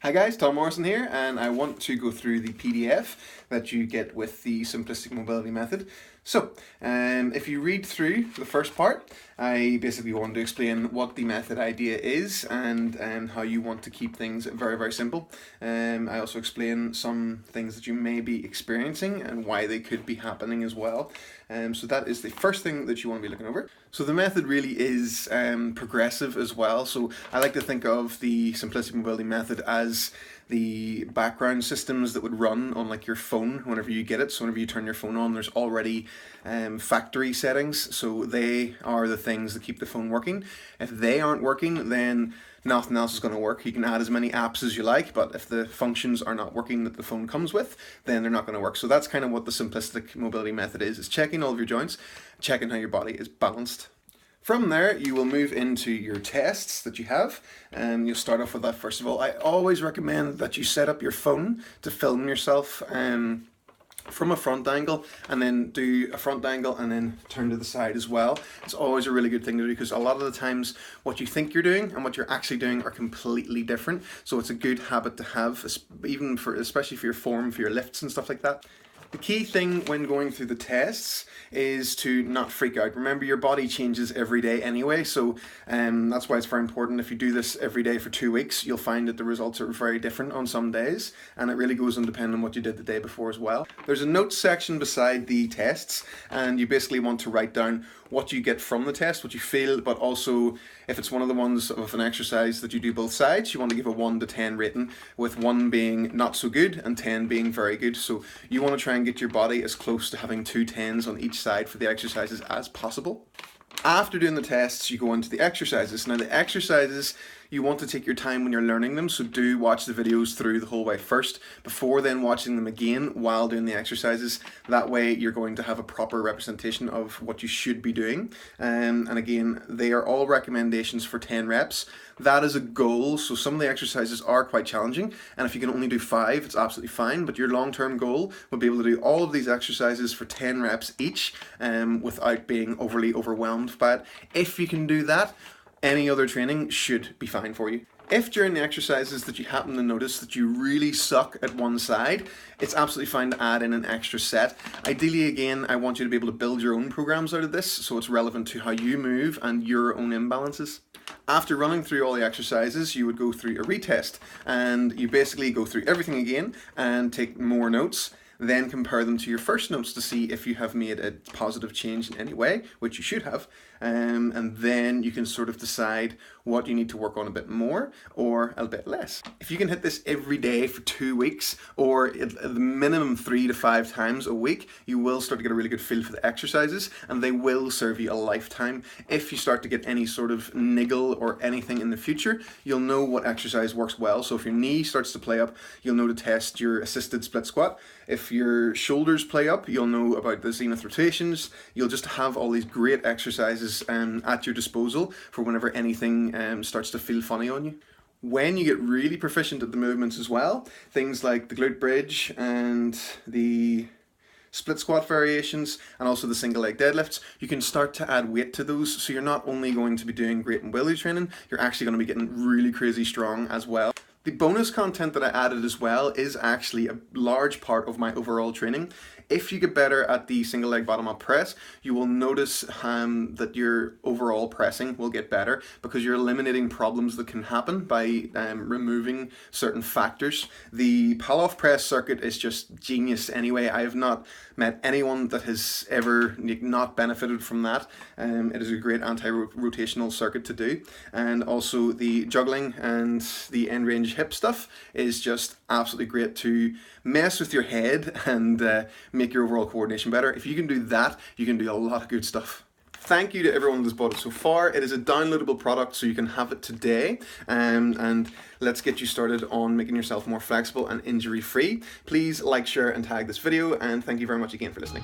Hi guys, Tom Morrison here, and I want to go through the PDF that you get with the Simplistic Mobility Method. So, if you read through the first part, I basically want to explain what the method idea is and how you want to keep things very, very simple. I also explain some things that you may be experiencing and why they could be happening as well. So that is the first thing that you want to be looking over. So the method really is progressive as well. So I like to think of the Simplistic Mobility Method as the background systems that would run on like your phone whenever you get it. So whenever you turn your phone on, there's already factory settings. So they are the things that keep the phone working. If they aren't working, then nothing else is going to work. You can add as many apps as you like, but if the functions are not working that the phone comes with, then they're not going to work. So that's kind of what the Simplistic Mobility Method is checking all of your joints, checking how your body is balanced. From there, you will move into your tests that you have, and you'll start off with that first of all. I always recommend that you set up your phone to film yourself from a front angle, and then do a front angle and then turn to the side as well. It's always a really good thing to do because a lot of the times what you think you're doing and what you're actually doing are completely different. So it's a good habit to have, especially for your form, for your lifts and stuff like that. The key thing when going through the tests is to not freak out. Remember, your body changes every day anyway, so that's why it's very important. If you do this every day for 2 weeks, you'll find that the results are very different on some days, and it really goes on depending on what you did the day before as well. There's a notes section beside the tests, and you basically want to write down what you get from the test, what you feel, but also if it's one of the ones of an exercise that you do both sides, you want to give a 1 to 10 rating, with 1 being not so good and 10 being very good. So you want to try and get your body as close to having 2 10s on each side for the exercises as possible. After doing the tests, you go into the exercises. Now the exercises, you want to take your time when you're learning them, so do watch the videos through the whole way first, before then watching them again while doing the exercises. That way you're going to have a proper representation of what you should be doing. And again, they are all recommendations for 10 reps. That is a goal, so some of the exercises are quite challenging, and if you can only do 5, it's absolutely fine, but your long-term goal will be able to do all of these exercises for 10 reps each without being overly overwhelmed by it. If you can do that, any other training should be fine for you. If during the exercises that you happen to notice that you really suck at one side, it's absolutely fine to add in an extra set. Ideally, again, I want you to be able to build your own programs out of this, so it's relevant to how you move and your own imbalances. After running through all the exercises, you would go through a retest, and you basically go through everything again and take more notes, then compare them to your first notes to see if you have made a positive change in any way, which you should have, and then you can sort of decide what you need to work on a bit more or a bit less. If you can hit this every day for 2 weeks, or at the minimum 3 to 5 times a week, you will start to get a really good feel for the exercises, and they will serve you a lifetime. If you start to get any sort of niggle or anything in the future, you'll know what exercise works well. So if your knee starts to play up, you'll know to test your assisted split squat. If your shoulders play up, you'll know about the zenith rotations. You'll just have all these great exercises at your disposal for whenever anything starts to feel funny on you. When you get really proficient at the movements as well, things like the glute bridge and the split squat variations and also the single leg deadlifts, you can start to add weight to those, so you're not only going to be doing great mobility training, you're actually going to be getting really crazy strong as well. The bonus content that I added as well is actually a large part of my overall training. If you get better at the single leg bottom up press, you will notice that your overall pressing will get better because you're eliminating problems that can happen by removing certain factors. The pull-off press circuit is just genius anyway. I have not met anyone that has ever not benefited from that. It is a great anti-rotational circuit to do. And also the juggling and the end range hip stuff is just absolutely great to mess with your head and make your overall coordination better. If you can do that, you can do a lot of good stuff. Thank you to everyone that's bought it so far. It is a downloadable product, so you can have it today, and let's get you started on making yourself more flexible and injury free. Please like, share and tag this video, and thank you very much again for listening.